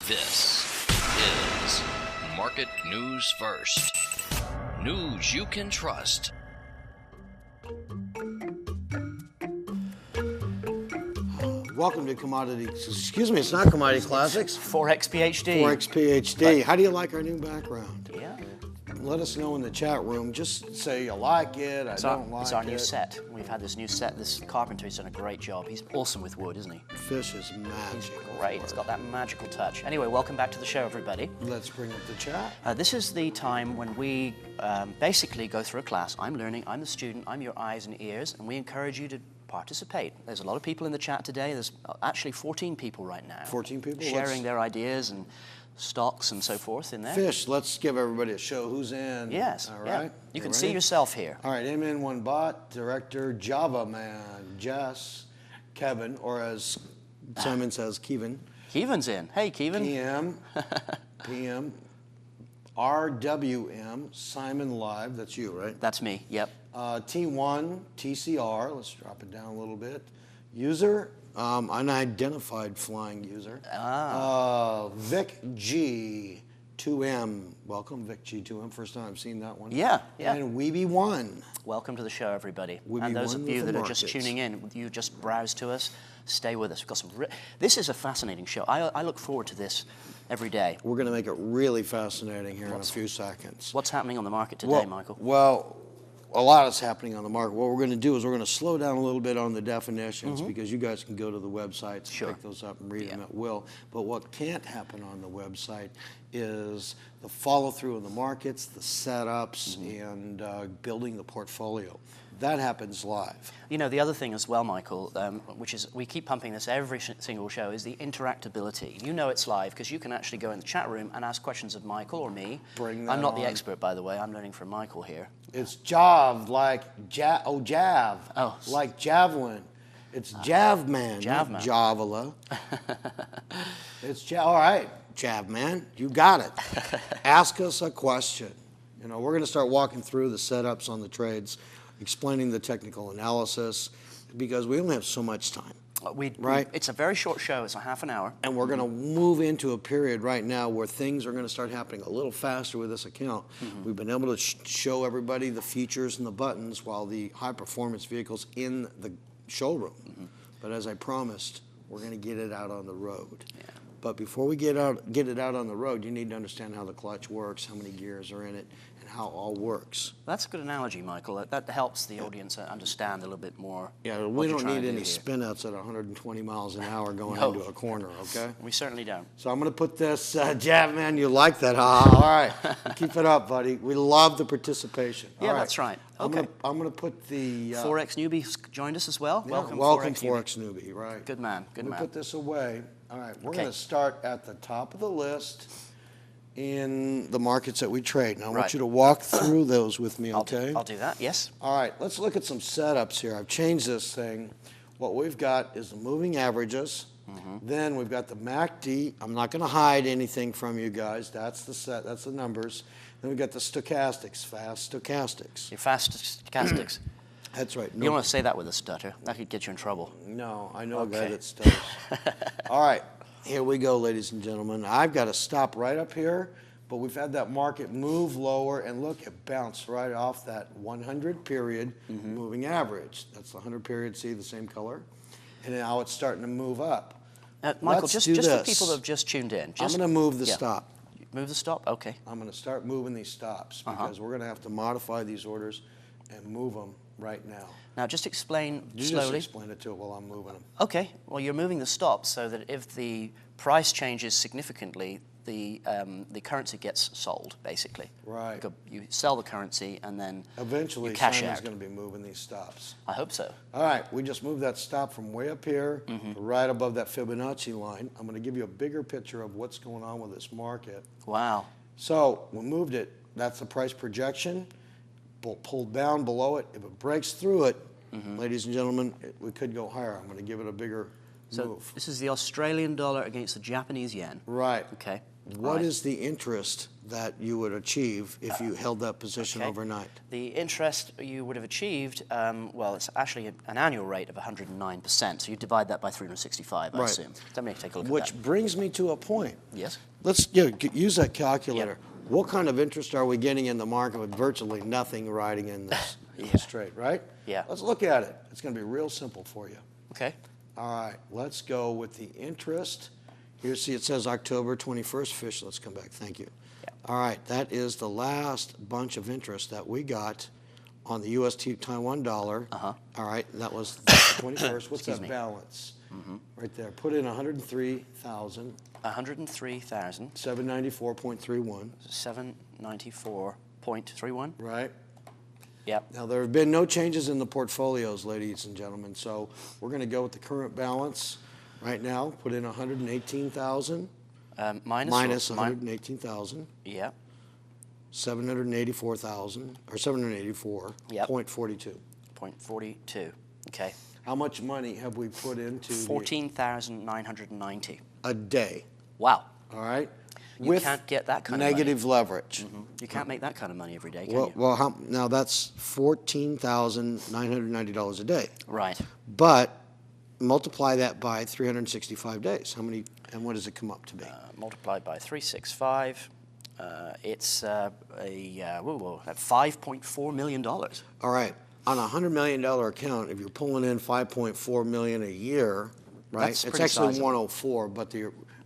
This is Market News First. News you can trust. Welcome to excuse me, it's not Commodity Classics. Forex PhD. Forex PhD. How do you like our new background? Yeah. Let us know in the chat room. Just say you like it, I don't like it. It's our new set. We've had this new set. This carpenter, he's done a great job. He's awesome with wood, isn't he? Fish is magical. Great. It's got that magical touch. Anyway, welcome back to the show, everybody. Let's bring up the chat. This is the time when we basically go through a class. I'm learning, I'm the student, I'm your eyes and ears, and we encourage you to participate. There's a lot of people in the chat today. There's actually 14 people right now. 14 people? Sharing their ideas and stocks and so forth in there. Fish, let's give everybody a show who's in. Yes. All yeah. right. You can see yourself here. All right, MN1 Bot, Director, Java Man, Jess, Kevin, or as Simon says, Kevin. Kevin's in. Hey, Kevin. PM, RWM, Simon Live, that's you, right? That's me, yep. T1, TCR, let's drop it down a little bit. User, unidentified flying user. Vic G2M, welcome Vic G2M, first time I've seen that one. Yeah, yeah. And Weeby1. Welcome to the show, everybody. Weeby And those one of you with that the are just markets. tuning in, you just browse to us, stay with us. We've got some. This is a fascinating show. I look forward to this every day. We're going to make it really fascinating here in a few seconds. What's happening on the market today, Michael? Well, a lot is happening on the market. What we're going to do is we're going to slow down a little bit on the definitions because you guys can go to the websites, pick those up and read them at will. But what can't happen on the website is the follow-through of the markets, the setups, and building the portfolio. That happens live. You know, the other thing as well, Michael, which is we keep pumping this every single show, is the interactability. You know it's live because you can actually go in the chat room and ask questions of Michael or me. I'm not the expert, by the way. I'm learning from Michael here. It's jav, like jav, like javelin. It's Javman, not Javala. It's all right, Javman, you got it. Ask us a question. You know, we're going to start walking through the setups on the trades, explaining the technical analysis, because we only have so much time. It's a very short show. It's a half an hour. And we're going to move into a period right now where things are going to start happening a little faster with this account. We've been able to show everybody the features and the buttons while the high-performance vehicles in the showroom. But as I promised, we're going to get it out on the road. Yeah. But before we get it out on the road, you need to understand how the clutch works, how many gears are in it, and how it all works. That's a good analogy, Michael. That helps the audience understand a little bit more. Yeah, we don't need any spin-outs at 120 miles an hour going into a corner, okay? We certainly don't. So I'm going to put this, Javman, you like that, huh? All right, keep it up, buddy. We love the participation. Yeah, that's right. Okay. I'm going to put the... Forex newbie joined us as well. Yeah, welcome Forex newbie, right. Good man, good man. Put this away. All right, we're going to start at the top of the list in the markets that we trade. Now, I want you to walk through those with me, okay? I'll do that, yes. All right, let's look at some setups here. I've changed this thing. What we've got is the moving averages. Then we've got the MACD. I'm not going to hide anything from you guys. That's the set. That's the numbers. Then we've got the stochastics, fast stochastics. Your fast stochastics. That's right. You don't want to say that with a stutter. That could get you in trouble. No, I know a guy that stutters. All right, here we go, ladies and gentlemen. I've got to stop right up here, but we've had that market move lower, and look, it bounced right off that 100 period moving average. That's the 100 period, see the same color? And now it's starting to move up. Michael, just for people that have just tuned in. I'm going to move the stop. Move the stop? Okay. I'm going to start moving these stops because we're going to have to modify these orders and move them right now. Now, just explain slowly. Just explain it to it while I'm moving them. Okay. Well, you're moving the stops so that if the price changes significantly, the currency gets sold, basically. Right. You sell the currency and then eventually you cash Simon's out. going to be moving these stops. I hope so. All right. We just moved that stop from way up here to right above that Fibonacci line. I'm going to give you a bigger picture of what's going on with this market. Wow. So we moved it. That's the price projection. Pulled down below it. If it breaks through it, ladies and gentlemen, we could go higher. I'm going to give it a bigger move. This is the Australian dollar against the Japanese yen. Right. Okay. What is the interest that you would achieve if you held that position overnight? The interest you would have achieved, well, it's actually an annual rate of 109%. So you divide that by 365, I assume. Let me take a look at that. Which brings me to a point. Yes. Let's use that calculator. Yep. What kind of interest are we getting in the market with virtually nothing riding in this trade, right? Yeah. Let's look at it. It's going to be real simple for you. Okay. All right. Let's go with the interest. Here, see, it says October 21st. Fish, let's come back. Thank you. Yeah. All right. That is the last bunch of interest that we got on the UST Taiwan dollar. Uh-huh. All right. That was the 21st. What's that balance? Right there. Put in 103,000. 103,000. 794.31. 794.31. Right. Yep. Now, there have been no changes in the portfolios, ladies and gentlemen, so we're going to go with the current balance right now. Put in 118,000. Minus 118,000. Yep. 784,000, or 784.42. Yep. 0.42. Okay. How much money have we put into 14,990 a day? Wow. All right. You can't get that kind negative of money. leverage. You can't make that kind of money every day, can you? Well, now that's $14,990 a day. Right. But multiply that by 365 days. How many? And what does it come up to be? Multiplied by 365. It's $5.4 million. All right. On a $100 million account, if you're pulling in $5.4 million a year, right? That's it's actually sizable. 104, but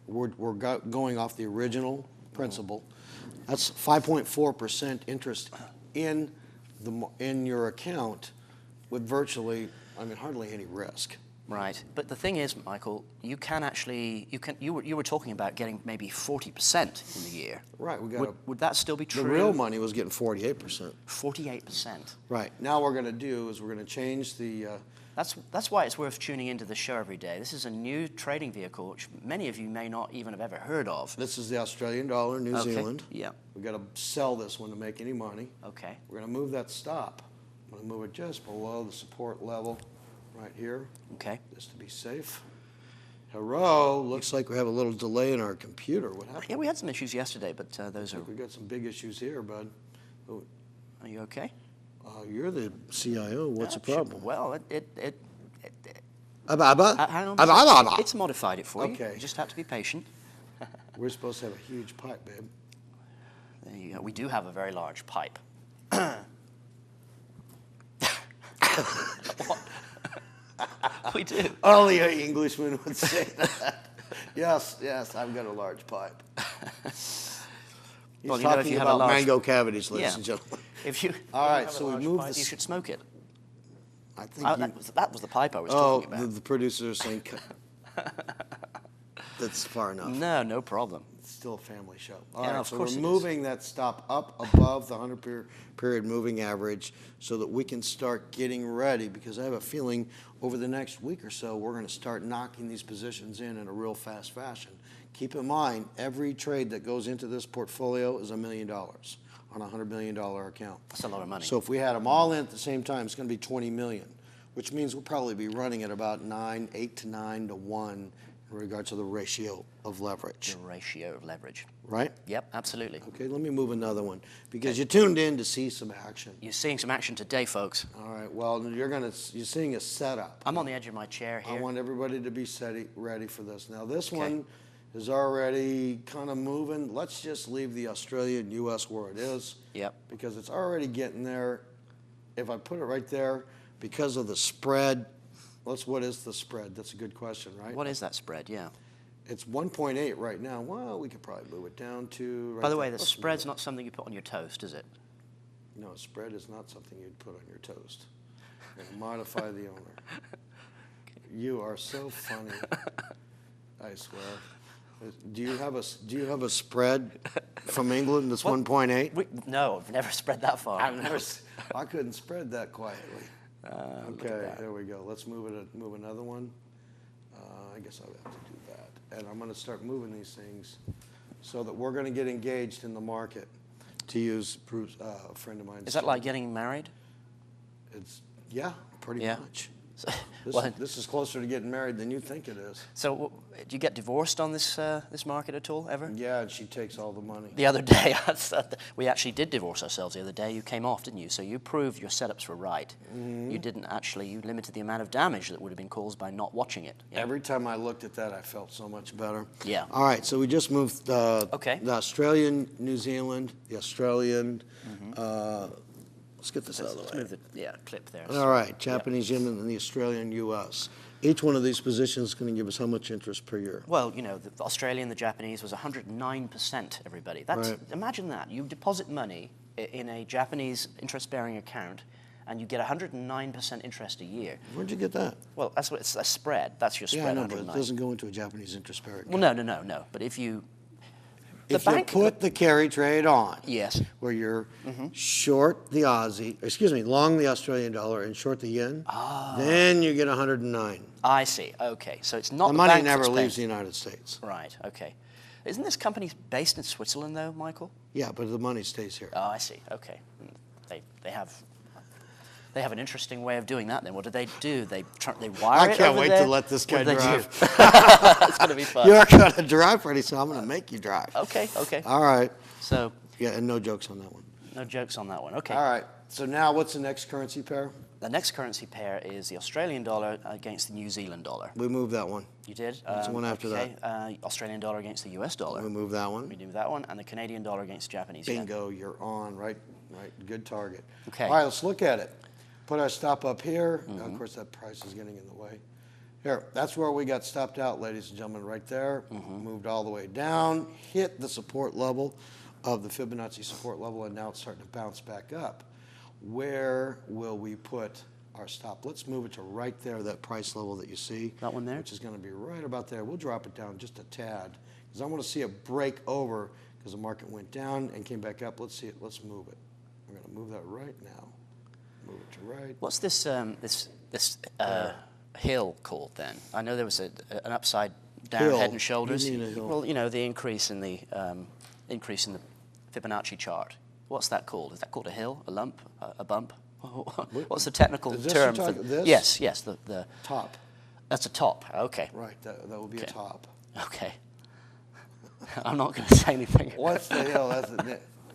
we're going off the original principle. That's 5.4% interest in your account, with virtually, hardly any risk. Right, but the thing is, Michael, you can actually you were talking about getting maybe 40% in the year. Right, would that still be true? The real money was getting 48%. 48%. Right. Now what we're going to do is we're going to change the. That's why it's worth tuning into the show every day. This is a new trading vehicle which many of you may not even have ever heard of. This is the Australian dollar, New Zealand. Yeah. We've got to sell this one to make any money. Okay. We're going to move that stop. I'm going to move it just below the support level. Right here. Okay. Just to be safe. Hello. Looks like we have a little delay in our computer. What happened? Yeah, we had some issues yesterday, but those are. We got some big issues here, bud. Oh. Are you okay? You're the CIO. What's the problem? Well, hang on. It's modified it for you. Okay. You just have to be patient. We're supposed to have a huge pipe, babe. There you go. We do have a very large pipe. What? We do. Only an Englishman would say that. Yes, I've got a large pipe. He's talking about mango cavities, ladies and gentlemen. All right, so we moved this. You should smoke it. I think that was the pipe I was talking about. The producer is saying that's far enough. No problem. It's still a family show. All right, so we're moving that stop up above the 100-period moving average so that we can start getting ready, because I have a feeling over the next week or so we're going to start knocking these positions in a real fast fashion. Keep in mind, every trade that goes into this portfolio is $1 million on a $100 million account. That's a lot of money. So if we had them all in at the same time, it's going to be $20 million, which means we'll probably be running at about 8 to 9 to 1 in regards to the ratio of leverage. The ratio of leverage. Right? Yep, absolutely. Okay, let me move another one, because you tuned in to see some action. You're seeing some action today, folks. All right, well, you're seeing a setup. I'm on the edge of my chair here. I want everybody to be ready for this. Now, this one is already kind of moving. Let's just leave the Australian US where it is. Yep. Because it's already getting there. If I put it right there, because of the spread, what is the spread? That's a good question, right? What is that spread? Yeah. It's 1.8 right now. Well, we could probably move it down to. By the way, the spread's not something you put on your toast, is it? No, spread is not something you'd put on your toast. And modify the owner. You are so funny. I swear. Do you have a spread from England that's 1.8? No, I've never spread that far. I couldn't spread that quietly. Okay, there we go. Let's move another one. I guess I'll have to do that. And I'm going to start moving these things so that we're going to get engaged in the market, to use a friend of mine. Is that like getting married? It's pretty much. This is closer to getting married than you think it is. So, do you get divorced on this this market at all, ever? Yeah, and she takes all the money. The other day, we actually did divorce ourselves the other day. You came off, didn't you? So you proved your setups were right. You didn't actually, you limited the amount of damage that would have been caused by not watching it. Yeah. Every time I looked at that, I felt so much better. Yeah. All right, so we just moved the Australian, New Zealand, the Australian. Let's get this out of the way. Let's move the clip there. All right, Japanese yen and the Australian U.S. Each one of these positions is going to give us how much interest per year? Well, you know, the Australian, the Japanese was 109%, everybody. That's, right. Imagine that. You deposit money in a Japanese interest-bearing account, and you get 109% interest a year. Where'd you get that? Well, that's what it's a spread. That's your spread. Yeah, I know, but it doesn't go into a Japanese interest-bearing account. Well, no. But if you... If you put the carry trade on, yes, where you're short the Aussie, excuse me, long the Australian dollar and short the yen, then you get 109. I see. Okay, so it's not the money never leaves the United States. Right. Okay. Isn't this company based in Switzerland, though, Michael? Yeah, but the money stays here. Oh, I see. Okay. They have an interesting way of doing that. Then what do? They wire it over I can't wait there? to let this guy drive. It's going to be fun. You're going to drive, Freddie, so I'm going to make you drive. Okay. All right. So. Yeah, and no jokes on that one. No jokes on that one. Okay. All right. So now what's the next currency pair? The next currency pair is the Australian dollar against the New Zealand dollar. We moved that one. You did? What's the one after that? Australian dollar against the US dollar. We moved that one. We moved that one. And the Canadian dollar against Japanese yen. Bingo, you're on. Right. Good target. Okay. All right, let's look at it. Put our stop up here. Of course, that price is getting in the way. Here, that's where we got stopped out, ladies and gentlemen, right there. Moved all the way down, hit the support level of the Fibonacci support level, and now it's starting to bounce back up. Where will we put our stop? Let's move it to right there, that price level that you see. That one there? Which is going to be right about there. We'll drop it down just a tad, because I want to see it break over, because the market went down and came back up. Let's see it. Let's move it. We're going to move that right now. Move it to right. What's this hill called then? I know there was an upside down Hill. head and shoulders. You mean a hill? Well, you know, the increase in the Fibonacci chart. What's that called? Is that called a hill, a lump, a bump? What's the technical term for this? Yes, the Top. That's a top. Okay. Right, that would be a top. Okay. I'm not going to say anything. What's the hill?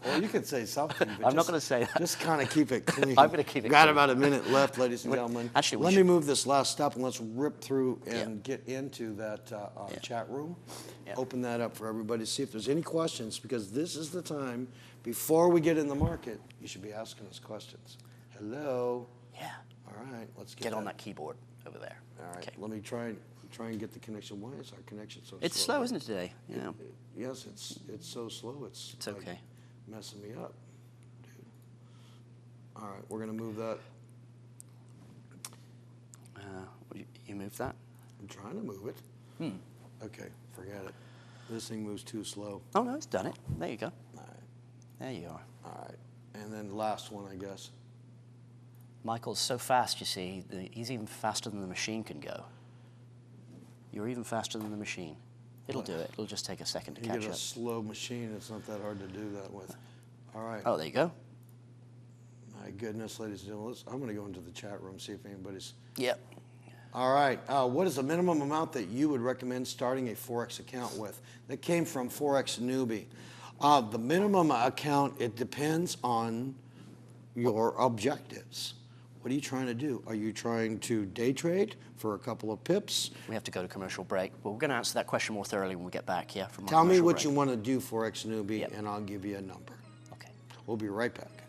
Well, you could say something. But I'm not going to say that. Just kind of keep it clean. I'm going to keep it Got clean. about a minute left, ladies and gentlemen. Actually, let me move this last step and let's rip through and get into that chat room. Open that up for everybody to see if there's any questions, because this is the time before we get in the market. You should be asking us questions. Hello. Yeah. All right, let's get on that keyboard over there. All right. Let me try and get the connection. Why is our connection so slow? It's slow, isn't it, today? Yeah. Yes, it's so slow. It's okay. Like messing me up, dude. All right, we're gonna move that. You moved that? I'm trying to move it. Okay, forget it. This thing moves too slow. Oh no, it's done it. There you go. All right. There you are. All right, and then the last one, I guess. Michael's so fast, you see. He's even faster than the machine can go. You're even faster than the machine. It'll do it. It'll just take a second to catch up. You get a slow machine, it's not that hard to do that with. All right. Oh, there you go. My goodness, ladies and gentlemen, I'm going to go into the chat room, see if anybody's... Yep. All right. What is the minimum amount that you would recommend starting a Forex account with? That came from Forex Newbie. The minimum account, it depends on your objectives. What are you trying to do? Are you trying to day trade for a couple of pips? We have to go to commercial break. Well, we're going to answer that question more thoroughly when we get back, yeah? From Tell me what you want to do, Forex Newbie, and I'll give you a number. Okay. We'll be right back.